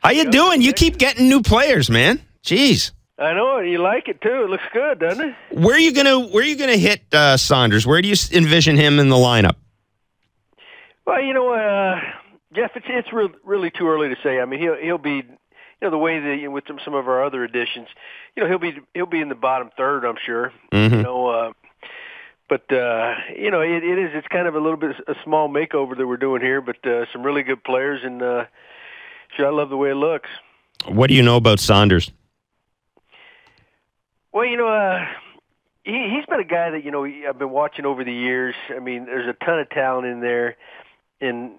How you doing? You keep getting new players, man. Jeez. I know it. You like it too. It looks good, doesn't it? Where are you gonna hit Saunders? Where do you envision him in the lineup? Well, Jeff, it's really too early to say. I mean, he'll be, the way that with some of our other additions, he'll be in the bottom third, I'm sure. Mm-hmm. It's kind of a little bit a small makeover that we're doing here, but some really good players, and I love the way it looks. What do you know about Saunders? Well, he's been a guy that, I've been watching over the years. I mean, there's a ton of talent in there, and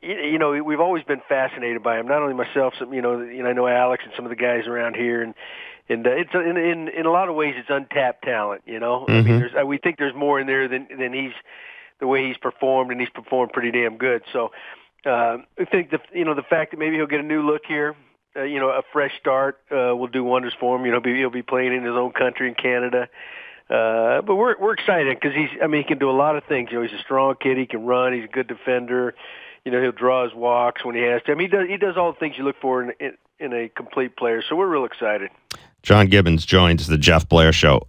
we've always been fascinated by him. Not only myself, I know Alex and some of the guys around here, and it's in a lot of ways it's untapped talent. Mm-hmm. I mean, we think there's more in there than the way he's performed, and he's performed pretty damn good. So I think the fact that maybe he'll get a new look here. A fresh start will do wonders for him. He'll be playing in his own country in Canada. But we're excited because he can do a lot of things. He's a strong kid. He can run. He's a good defender. He'll draw his walks when he has to. I mean, he does all the things you look for in a complete player. So we're real excited. John Gibbons joins the Jeff Blair Show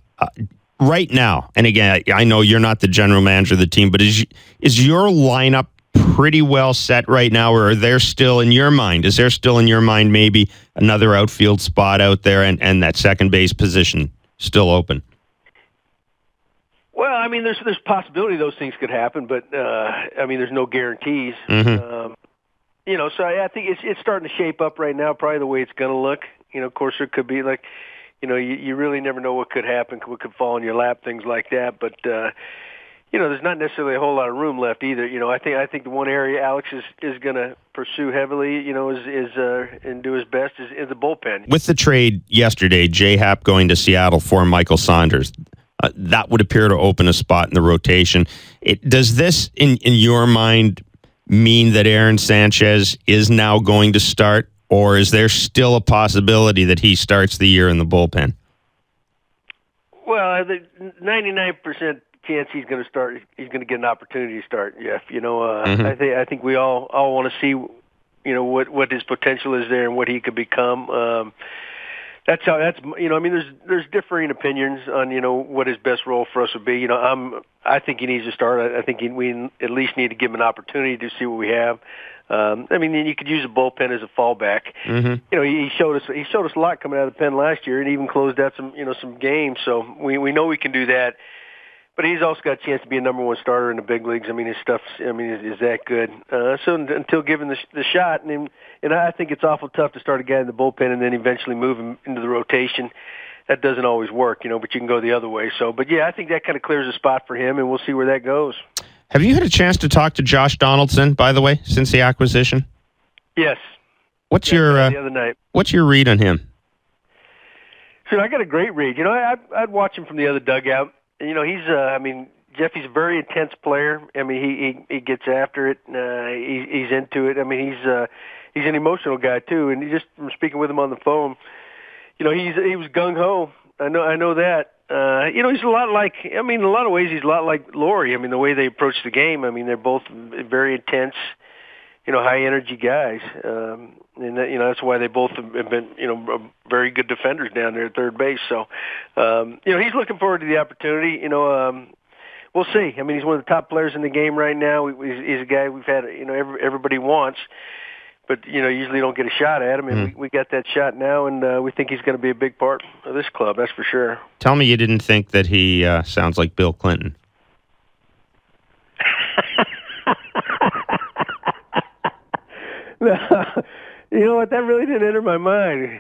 right now. And again, I know you're not the general manager of the team, but is your lineup pretty well set right now, or is there still in your mind maybe another outfield spot out there and that second base position still open? Well, I mean, there's possibility those things could happen, but there's no guarantees. Mm-hmm. So I think it's starting to shape up right now, probably the way it's going to look. Of course, there could be you really never know what could happen, what could fall in your lap, things like that, but there's not necessarily a whole lot of room left either. I think the one area Alex is going to pursue heavily, and do his best is the bullpen. With the trade yesterday, Happ going to Seattle for Michael Saunders, that would appear to open a spot in the rotation. Does this, in your mind, mean that Aaron Sanchez is now going to start, or is there still a possibility that he starts the year in the bullpen? Well, the 99% chance he's going to start. He's going to get an opportunity to start. Jeff, Mm-hmm. I think we all want to see, what his potential is there and what he could become. There's differing opinions on what his best role for us would be. I think he needs to start. I think we at least need to give him an opportunity to see what we have. You could use a bullpen as a fallback. Mm-hmm. He showed us a lot coming out of the pen last year, and even closed out some games. So we know we can do that. But he's also got a chance to be a number one starter in the big leagues. His stuff, is that good. So until given the shot, and I think it's awful tough to start a guy in the bullpen and then eventually move him into the rotation. That doesn't always work, but you can go the other way. So, but yeah, I think that kind of clears a spot for him, and we'll see where that goes. Have you had a chance to talk to Josh Donaldson, by the way, since the acquisition? Yes. What's the other night? What's your read on him? Sure, I got a great read. I'd watch him from the other dugout. He's Jeff, he's a very intense player. He gets after it. He's into it. He's an emotional guy too. And just from speaking with him on the phone, he was gung ho. I know that. He's a lot like. In a lot of ways, he's a lot like Laurie. The way they approach the game. They're both very intense. High energy guys. And that's why they both have been, very good defenders down there at third base. So, he's looking forward to the opportunity. We'll see. He's one of the top players in the game right now. He's a guy we've had, everybody wants, but, usually don't get a shot at him. And we got that shot now, and we think he's going to be a big part of this club. That's for sure. Tell me you didn't think that he sounds like Bill Clinton. You know what? That really didn't enter my mind.